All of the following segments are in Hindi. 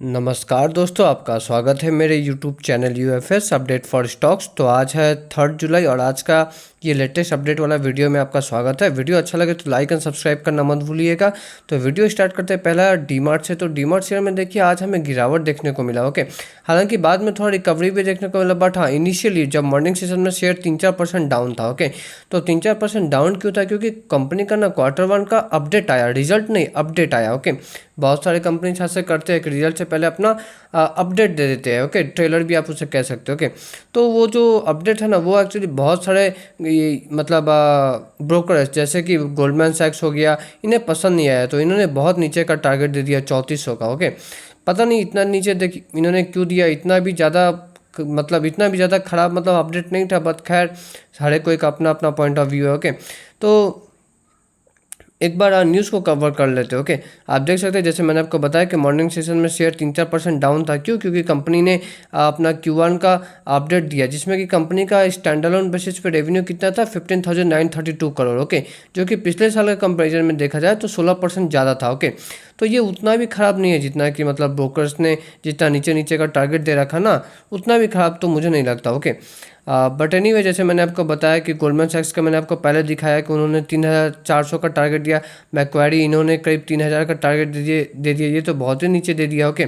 नमस्कार दोस्तों, आपका स्वागत है मेरे YouTube channel UFS update for stocks. तो आज है 3 जुलाई और आज का ये लेटेस्ट अपडेट वाला वीडियो में आपका स्वागत है। वीडियो अच्छा लगे तो लाइक एंड सब्सक्राइब करना मत भूलिएगा। तो वीडियो स्टार्ट करते हैं पहला डीमार्ट से। तो डीमार्ट शेयर में देखिए आज हमें गिरावट देखने को मिला। ओके, हालांकि बाद में थोड़ा रिकवरी भी देखने को मिला, बट हाँ इनिशियली जब मॉर्निंग सेशन में शेयर 3-4% डाउन था। ओके, तो 3-4% डाउन क्यों था? क्योंकि कंपनी का ना Q1 का अपडेट आया, रिजल्ट नहीं अपडेट आया। ओके, बहुत सारे कंपनी ऐसे करते हैं कि रिजल्ट से पहले अपना अपडेट दे देते हैं। ओके, ट्रेलर भी आप उसे कह सकते हो। ओके, तो वो जो अपडेट है ना वो एक्चुअली बहुत सारे मतलब ब्रोकर जैसे कि गोल्डमैन सैक्स हो गया, इन्हें पसंद नहीं आया, तो इन्होंने बहुत नीचे का टारगेट दे दिया 3400 का। ओके, पता नहीं इतना नीचे देख इन्होंने क्यों दिया, इतना भी ज़्यादा ख़राब अपडेट नहीं था, बट खैर हर कोई का अपना अपना पॉइंट ऑफ व्यू है। ओके, तो एक बार न्यूज़ को कवर कर लेते हैं। ओके, आप देख सकते हैं जैसे मैंने आपको बताया कि मॉर्निंग सेशन में शेयर 3-4% डाउन था। क्यों? क्योंकि कंपनी ने अपना Q1 का अपडेट दिया, जिसमें कि कंपनी का स्टैंडअलोन बेसिस पे रेवेन्यू कितना था 15,932 करोड़। ओके, जो कि पिछले साल के कंपेरिजन में देखा जाए तो 16% ज़्यादा था। ओके, तो ये उतना भी ख़राब नहीं है जितना कि ब्रोकर्स ने जितना नीचे नीचे का टारगेट दे रखा ना, उतना भी ख़राब तो मुझे नहीं लगता। ओके, बट एनीवे जैसे मैंने आपको बताया कि गोल्डमैन सैक्स का मैंने आपको पहले दिखाया कि उन्होंने 3,400 का टारगेट दिया। मैक्वारी इन्होंने करीब 3,000 का टारगेट दे दिया, ये तो बहुत ही नीचे दे दिया। ओके,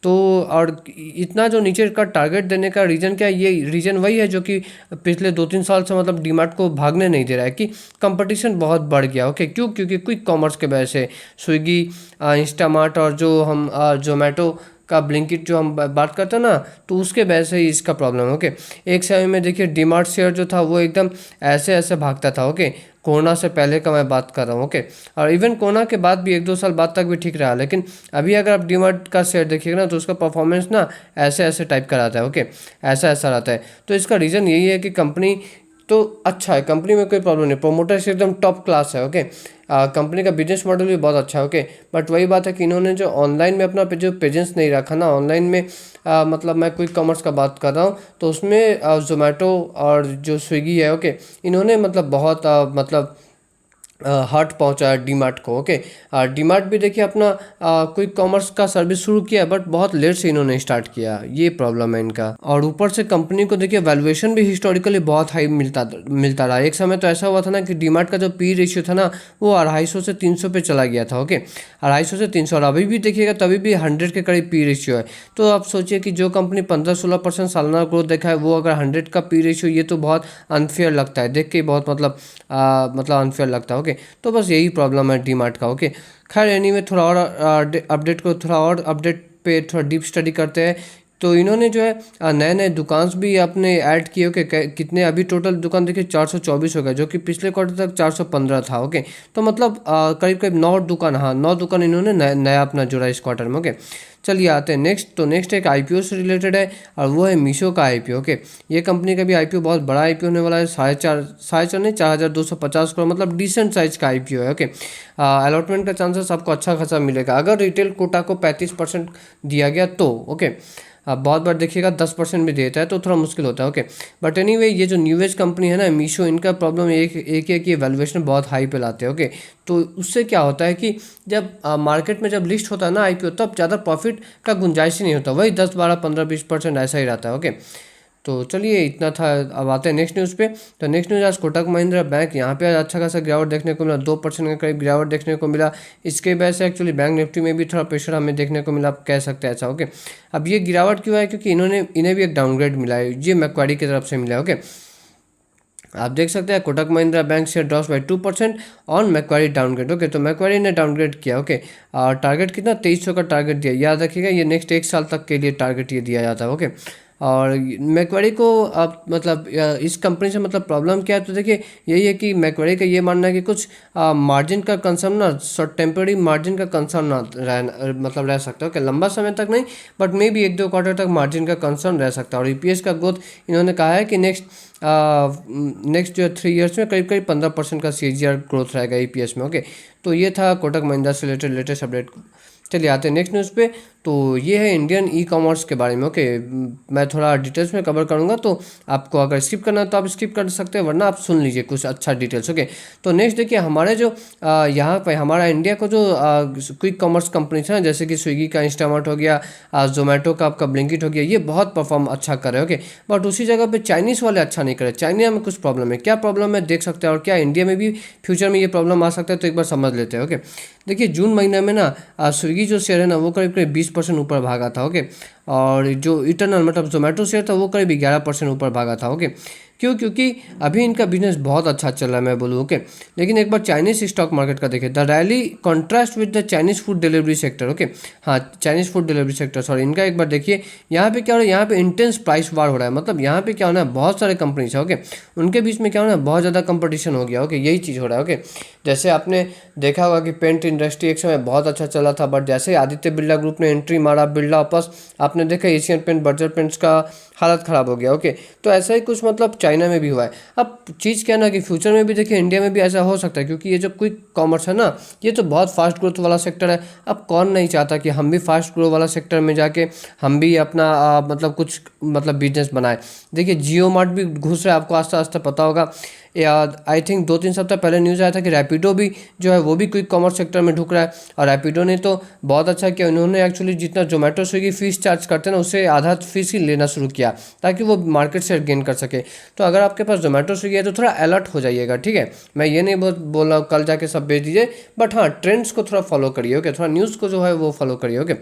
तो और इतना जो नीचे का टारगेट देने का रीज़न क्या है? ये रीज़न वही है जो कि पिछले 2-3 साल से डीमार्ट को भागने नहीं दे रहा है कि कंपटीशन बहुत बढ़ गया। ओके, क्यों? क्योंकि क्विक कॉमर्स के वजह से स्विगी, इंस्टामार्ट और जो हम जोमेटो का ब्लिंकिट जो हम बात करते हैं ना, तो उसके वजह से ही इसका प्रॉब्लम है। ओके, एक समय में देखिए डीमार्ट शेयर जो था वो एकदम ऐसे ऐसे भागता था। ओके, कोरोना से पहले का मैं बात कर रहा हूँ। ओके, और इवन कोरोना के बाद भी 1-2 साल बाद तक भी ठीक रहा, लेकिन अभी अगर आप डीमार्ट का शेयर देखिएगा ना तो उसका परफॉर्मेंस ना ऐसे ऐसे टाइप का रहता है। ओके, ऐसा ऐसा रहता है। तो इसका रीज़न यही है कि कंपनी तो अच्छा है, कंपनी में कोई प्रॉब्लम नहीं, प्रोमोटर्स एकदम टॉप क्लास है। ओके, कंपनी का बिजनेस मॉडल भी बहुत अच्छा है। ओके, बट वही बात है कि इन्होंने जो ऑनलाइन में अपना जो प्रेजेंस नहीं रखा ना, ऑनलाइन में मैं क्विक कॉमर्स का बात कर रहा हूँ, तो उसमें जोमेटो और जो स्विगी है, ओके, इन्होंने बहुत हर्ट पहुंचा है डीमार्ट को। ओके, डीमार्ट भी देखिए अपना क्विक कॉमर्स का सर्विस शुरू किया, बट बहुत लेट से इन्होंने स्टार्ट किया, ये प्रॉब्लम है इनका। और ऊपर से कंपनी को देखिए वैल्यूएशन भी हिस्टोरिकली बहुत हाई मिलता रहा। एक समय तो ऐसा हुआ था ना कि डीमार्ट का जो पी रेशियो था ना वो 250 से 300 पे चला गया था। ओके, 250 से 300, और अभी भी देखिएगा तभी भी 100 के करीब पी रेशियो है। तो आप सोचिए कि जो कंपनी 15-16% सालाना ग्रोथ देखा है, वो अगर 100 का पी रेशियो, ये तो बहुत अनफेयर लगता है देख के, बहुत अनफेयर लगता है। ओके, तो बस यही प्रॉब्लम है डीमार्ट का। ओके, खैर एनीवे थोड़ा और अपडेट पे थोड़ा डीप स्टडी करते हैं। तो इन्होंने जो है नए नए दुकान भी अपने ऐड किए। ओके, कितने अभी टोटल दुकान देखिए 424 हो गए, जो कि पिछले क्वार्टर तक 415 था। ओके, तो करीब करीब 9 दुकान, हाँ 9 दुकान इन्होंने नया अपना जोड़ा इस क्वार्टर में। ओके, चलिए आते हैं नेक्स्ट। तो नेक्स्ट एक आईपीओ से रिलेटेड है और वो है मीशो का आईपीओ। ओके, ये कंपनी का भी आईपीओ बहुत बड़ा आईपीओ होने वाला है, 4.5 नहीं 4,250 करोड़, डिसेंट साइज का आईपीओ है। ओके, अलॉटमेंट का चांसेस आपको अच्छा खासा मिलेगा अगर रिटेल कोटा को 35% दिया गया तो। ओके, बहुत बार देखिएगा 10% भी देता है तो थोड़ा मुश्किल होता है। ओके, बट एनीवे ये जो न्यू एज कंपनी है ना मीशो, इनका प्रॉब्लम एक है कि वैल्यूएशन बहुत हाई पे लाते हैं। ओके, तो उससे क्या होता है कि जब मार्केट में जब लिस्ट होता है ना आईपीओ, तब ज़्यादा प्रॉफिट का गुंजाइश ही नहीं होता, वही 10-12-15-20% ऐसा ही रहता है। ओके, तो चलिए इतना था। अब आते हैं नेक्स्ट न्यूज़ पे। तो नेक्स्ट न्यूज़ आज कोटक महिंद्रा बैंक, यहाँ पे आज अच्छा खासा गिरावट देखने को मिला, 2% के करीब गिरावट देखने को मिला। इसके वजह से एक्चुअली बैंक निफ्टी में भी थोड़ा प्रेशर हमें देखने को मिला, आप कह सकते हैं ऐसा। ओके, अब ये गिरावट क्यों है? क्योंकि इन्हें भी एक डाउनग्रेड मिला है, ये मैक्वारी की तरफ से मिला है। ओके, आप देख सकते हैं Kotak Mahindra bank share drops by 2% on Macquarie downgrade. Okay, तो मैक्वारी ने डाउनग्रेड किया। ओके, और टारगेट कितना 2300 का टारगेट दिया, याद रखिएगा ये नेक्स्ट 1 साल तक के लिए टारगेट ये दिया जाता है। ओके, और मैक्वारी को आप इस कंपनी से प्रॉब्लम क्या है? तो देखिए यही है कि मैक्वारी का ये मानना है कि कुछ मार्जिन का कंसर्न ना, टेम्पररी मार्जिन का कंसर्न ना रह सकता है। ओके, लंबा समय तक नहीं, बट मे बी 1-2 क्वार्टर तक मार्जिन का कंसर्न रह सकता है। और ईपीएस का ग्रोथ इन्होंने कहा है कि नेक्स्ट जो 3 ईयर्स में करीब करीब 15% का CAGR ग्रोथ रहेगा ईपीएस में। ओके, तो ये था कोटक महिंद्रा से रिलेटेड लेटेस्ट अपडेट। चलिए आते हैं नेक्स्ट न्यूज़ पे। तो ये है इंडियन ई कॉमर्स के बारे में। ओके, मैं थोड़ा डिटेल्स में कवर करूँगा, तो आपको अगर स्किप करना है तो आप स्किप कर सकते हैं, वरना आप सुन लीजिए कुछ अच्छा डिटेल्स। ओके, तो नेक्स्ट देखिए, हमारे जो यहाँ पे हमारा इंडिया को जो क्विक कॉमर्स कंपनीज हैं, जैसे कि स्विगी का इंस्टामार्ट हो गया, जोमेटो का आपका ब्लिंकिट हो गया, ये बहुत परफॉर्म अच्छा कर रहे हैं। ओके, बट उसी जगह पे चाइनीज़ वाले अच्छा नहीं कर रहे। चाइना में कुछ प्रॉब्लम है, क्या प्रॉब्लम है देख सकते हैं, और क्या इंडिया में भी फ्यूचर में ये प्रॉब्लम आ सकता है, तो एक बार समझ लेते हैं। ओके, देखिए जून महीने में ना स्विगी जो शेयर है ना वो करीब करीब 20% ऊपर भागा था। ओके, और जो इटरनल मतलब जोमेटो शेयर था वो करीब 11% ऊपर भागा था। ओके, क्यों? क्योंकि अभी इनका बिजनेस बहुत अच्छा चल रहा है, मैं बोलूँ। ओके, लेकिन एक बार चाइनीज स्टॉक मार्केट का देखें, the rally contrast with the Chinese food delivery sector. Okay, हाँ, Chinese food delivery sector, sorry, इनका एक बार देखिए यहाँ पे क्या हो रहा है, यहाँ पे इंटेंस प्राइस वार हो रहा है। मतलब यहाँ पे क्या होना है, बहुत सारे कंपनीज है। ओके, उनके बीच में क्या होना है, बहुत ज़्यादा कंपटीशन हो गया। ओके, यही चीज़ हो रहा है। ओके, जैसे आपने देखा होगा कि पेंट इंडस्ट्री एक समय बहुत अच्छा चला था, बट जैसे आदित्य बिरला ग्रुप ने एंट्री मारा, बिरला आपस, आपने देखा एशियन पेंट, बर्जर पेंट्स का हालत ख़राब हो गया। ओके, तो ऐसा ही कुछ मतलब चाइना में भी हुआ है। अब चीज़ क्या ना कि फ्यूचर में भी देखिए इंडिया में भी ऐसा हो सकता है, क्योंकि ये जो क्विक कॉमर्स है ना, ये तो बहुत फास्ट ग्रोथ वाला सेक्टर है। अब कौन नहीं चाहता कि हम भी फास्ट ग्रो वाला सेक्टर में जाके हम भी अपना मतलब कुछ मतलब बिजनेस बनाए। देखिए जियो मार्ट भी घुस रहा है, आपको आस्ते आस्ते पता होगा। आई थिंक 2-3 सप्ताह पहले न्यूज़ आया था कि रैपिडो भी जो है वो भी क्विक कॉमर्स सेक्टर में ढुक रहा है। और रैपिडो ने तो बहुत अच्छा किया, उन्होंने एक्चुअली जितना जोमेटो स्विगी फीस चार्ज करते हैं ना, उससे आधा फीस ही लेना शुरू किया, ताकि वो मार्केट शेयर गेन कर सके। तो अगर आपके पास जोमेटो स्विगी है तो थोड़ा अलर्ट हो जाइएगा, ठीक है। मैं ये नहीं बोल रहा हूँ कल जाके सब बेच दीजिए, बट हाँ ट्रेंड्स को थोड़ा फॉलो करिए। ओके, थोड़ा न्यूज़ को जो है वो फॉलो करिए। ओके,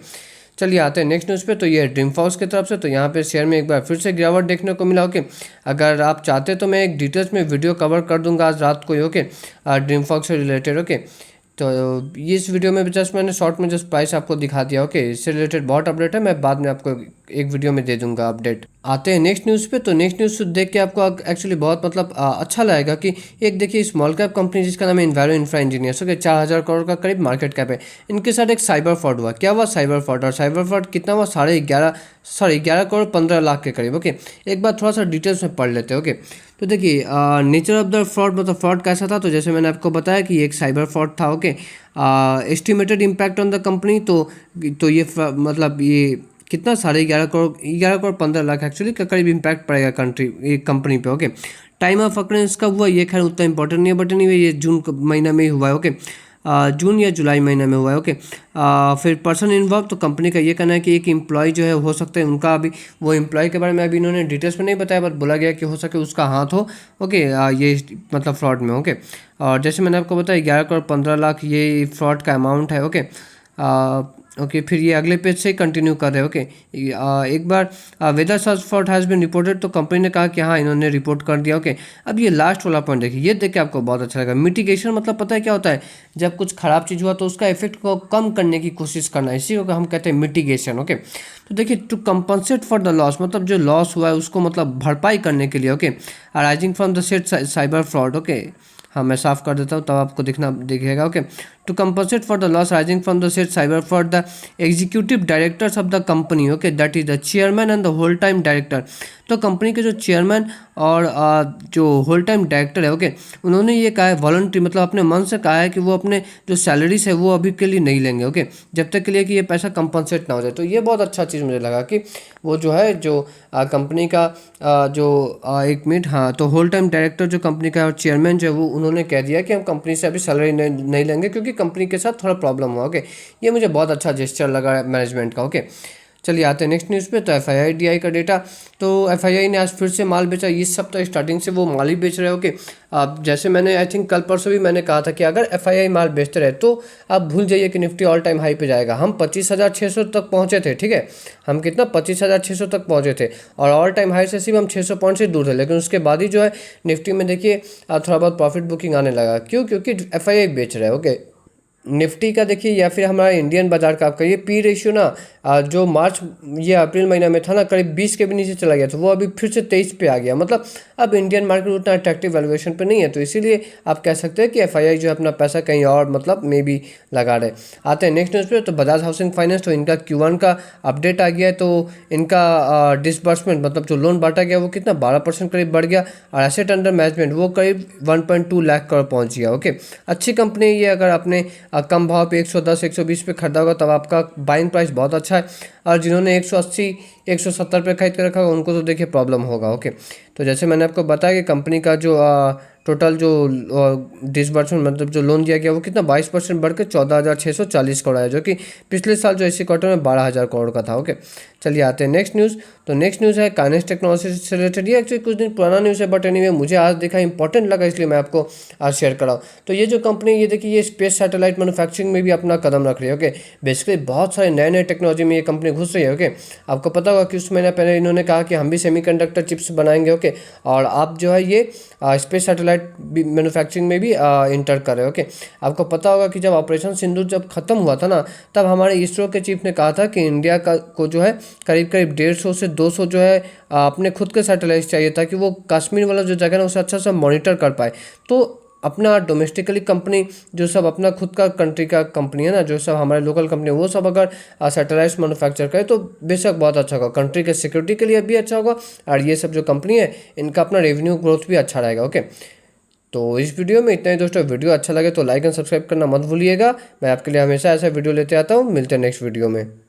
चलिए आते हैं नेक्स्ट न्यूज़ पे। तो ये है ड्रीम फॉक्स की तरफ से, तो यहाँ पे शेयर में एक बार फिर से गिरावट देखने को मिला। ओके, अगर आप चाहते तो मैं एक डिटेल्स में वीडियो कवर कर दूंगा आज रात को ही। ओके, ड्रीम फॉक्स से रिलेटेड। ओके, तो इस वीडियो में भी जस्ट मैंने शॉर्ट में जस्ट प्राइस आपको दिखा दिया। ओके, इससे रिलेटेड बहुत अपडेट है, मैं बाद में आपको एक वीडियो में दे दूंगा अपडेट। आते हैं नेक्स्ट न्यूज़ पे। तो नेक्स्ट न्यूज़ देख के आपको एक्चुअली बहुत मतलब अच्छा लगेगा कि एक देखिए स्मॉल कैप कंपनी जिसका नाम है इन्वायरो इंफ्रा इंजीनियर्स। ओके, 4000 करोड़ का करीब मार्केट कैप है। इनके साथ एक साइबर फ्रॉड हुआ। क्या हुआ? Cyber fraud. और साइबर फ्रॉड कितना हुआ? 11 करोड़ 15 लाख के करीब। ओके, एक बार थोड़ा सा डिटेल्स में पढ़ लेते हैं। ओके, तो देखिए नेचर ऑफ द फ्रॉड, मतलब फ्रॉड कैसा था, तो जैसे मैंने आपको बताया कि एक साइबर फ्रॉड था। Okay, estimated impact on the company, तो ये मतलब ये कितना 11 करोड़ 15 लाख एक्चुअली का करीब इम्पैक्ट पड़ेगा कंपनी पे। ओके, टाइम ऑफ अकरेंस कब हुआ ये खैर उतना इंपॉर्टेंट नहीं है, बट नहीं ये जून महीना में ही हुआ है। ओके, जून या जुलाई महीना में हुआ है। ओके, फिर पर्सन इन्वॉल्व, तो कंपनी का ये कहना है कि एक एम्प्लॉय जो है हो सकता है उनका, अभी वो एम्प्लॉय के बारे में अभी इन्होंने डिटेल्स में नहीं बताया, बट बोला गया कि हो सके उसका हाथ हो। ओके, ये मतलब फ्रॉड में। ओके, और जैसे मैंने आपको बताया 11 करोड़ 15 लाख ये फ्रॉड का अमाउंट है। ओके, ओके, फिर ये अगले पेज से कंटिन्यू कर रहे हैं। ओके, एक बार weather search fraud has been reported, तो कंपनी ने कहा कि हाँ इन्होंने रिपोर्ट कर दिया। ओके, अब ये लास्ट वाला पॉइंट देखिए, ये देख के आपको बहुत अच्छा लगा। मिटिगेशन मतलब पता है क्या होता है? जब कुछ खराब चीज़ हुआ तो उसका इफेक्ट को कम करने की कोशिश करना, इसी को हम कहते हैं मिटिगेशन। ओके, तो देखिए to compensate for the loss, मतलब जो लॉस हुआ है उसको मतलब भरपाई करने के लिए। Okay, arising from the set cyber fraud. Okay, हाँ मैं साफ कर देता हूँ तब आपको दिखेगा। Okay, to compensate for the loss rising from the set cyber fraud, the executive directors of the company, okay, that is the chairman and the whole time director, तो कंपनी के जो चेयरमैन और जो होल टाइम डायरेक्टर है, ओके, उन्होंने ये कहा है वॉलंटरी, मतलब अपने मन से कहा है कि वो अपने जो सैलरीज है वो अभी के लिए नहीं लेंगे। ओके, जब तक के लिए कि ये पैसा कंपनसेट ना हो जाए। तो ये बहुत अच्छा चीज़ मुझे लगा कि वो जो है जो कंपनी का एक मिनट, हाँ, तो होल टाइम डायरेक्टर जो कंपनी का और चेयरमैन जो है वो उन्होंने कह दिया कि हम कंपनी से अभी सैलरी नहीं लेंगे, क्योंकि कंपनी के साथ थोड़ा प्रॉब्लम हुआ। ओके, ये मुझे बहुत अच्छा जेस्चर लगा मैनेजमेंट का। ओके, चलिए आते हैं नेक्स्ट न्यूज़ पे। तो FII का डेटा, तो FII ने आज फिर से माल बेचा। इस सप्ताह स्टार्टिंग से वो माल ही बेच रहे हो। ओके, अब जैसे मैंने आई थिंक कल परसों भी मैंने कहा था कि अगर FII माल बेचते रहे तो आप भूल जाइए कि निफ्टी ऑल टाइम हाई पे जाएगा। हम 25,600 तक पहुंचे थे, ठीक है, हम कितना 25,600 तक पहुंचे थे, और ऑल टाइम हाई से सिर्फ हम 600 पॉइंट से दूर थे। लेकिन उसके बाद ही जो है निफ्टी में देखिए थोड़ा बहुत प्रॉफिट बुकिंग आने लगा। क्यों? क्योंकि FII बेच रहे हैं। ओके, निफ्टी का देखिए या फिर हमारा इंडियन बाजार का आपका ये पी रेशियो ना जो मार्च या अप्रैल महीना में था ना करीब 20 के भी नीचे चला गया था, वो अभी फिर से 23 पे आ गया। मतलब अब इंडियन मार्केट उतना अट्रैक्टिव वैल्यूएशन पे नहीं है, तो इसीलिए आप कह सकते हैं कि FII जो है अपना पैसा कहीं और मतलब मे बी लगा रहे। आते हैं नेक्स्ट न्यूज़ पे। तो बजाज हाउसिंग फाइनेंस, तो इनका Q1 का अपडेट आ गया है। तो इनका डिसबर्समेंट मतलब जो लोन बांटा गया वो कितना 12% करीब बढ़ गया, और एसेट अंडर मैनेजमेंट वो करीब 1.2 लाख करोड़ पहुँच गया। ओके, अच्छी कंपनी ये, अगर आपने कम भाव पे 110 120 पे खरीदा होगा तब आपका बाइंग प्राइस बहुत अच्छा है। और जिन्होंने 180 170 पे खरीद के रखा होगा उनको तो देखिए प्रॉब्लम होगा। ओके, तो जैसे मैंने आपको बताया कि कंपनी का जो टोटल जो डिसबर्समेंट मतलब जो लोन दिया गया वो कितना 22% बढ़ के 14,640 करोड़ है, जो कि पिछले साल जो इसी क्वार्टर में 12,000 करोड़ का था। ओके, चलिए आते हैं नेक्स्ट न्यूज़। तो नेक्स्ट न्यूज़ है काइनेस टेक्नोलॉजी से रिलेटेड। ये एक्चुअली कुछ दिन पुराना न्यूज़ है, बट एनीवे मुझे आज देखा इंपॉर्टेंट लगा इसलिए मैं आपको आज शेयर कर रहा हूँ। तो ये जो कंपनी ये देखिए ये स्पेस सैटेलाइट मैन्युफैक्चरिंग में भी अपना कदम रख रही है। ओके, बेसिकली बहुत सारे नए नए टेक्नोलॉजी में ये कंपनी घुस रही है। ओके, आपको पता होगा कि कुछ महीना पहले इन्होंने कहा कि हम भी सेमीकंडक्टर चिप्स बनाएंगे। ओके, और आप जो है ये स्पेस सैटेलाइट मैन्युफैक्चरिंग में भी इंटर कर रहे हो। ओके, आपको पता होगा कि जब ऑपरेशन सिंदूर जब खत्म हुआ था ना, तब हमारे इसरो के चीफ ने कहा था कि इंडिया का को जो है करीब करीब 150 से 200 जो है अपने खुद के सैटेलाइट चाहिए ताकि वो कश्मीर वाला जो जगह है ना उसे अच्छा से मॉनिटर कर पाए। तो अपना डोमेस्टिकली कंपनी जो सब अपना खुद का कंट्री का कंपनी है ना, जो सब हमारे लोकल कंपनी है वो सब अगर सैटेलाइट्स मैन्युफैक्चर करे तो बेशक बहुत अच्छा होगा, कंट्री के सिक्योरिटी के लिए भी अच्छा होगा और ये सब जो कंपनी है इनका अपना रेवेन्यू ग्रोथ भी अच्छा रहेगा। ओके, तो इस वीडियो में इतना ही दोस्तों। वीडियो अच्छा लगे तो लाइक एंड सब्सक्राइब करना मत भूलिएगा। मैं आपके लिए हमेशा ऐसा वीडियो लेते आता हूँ। मिलते हैं नेक्स्ट वीडियो में।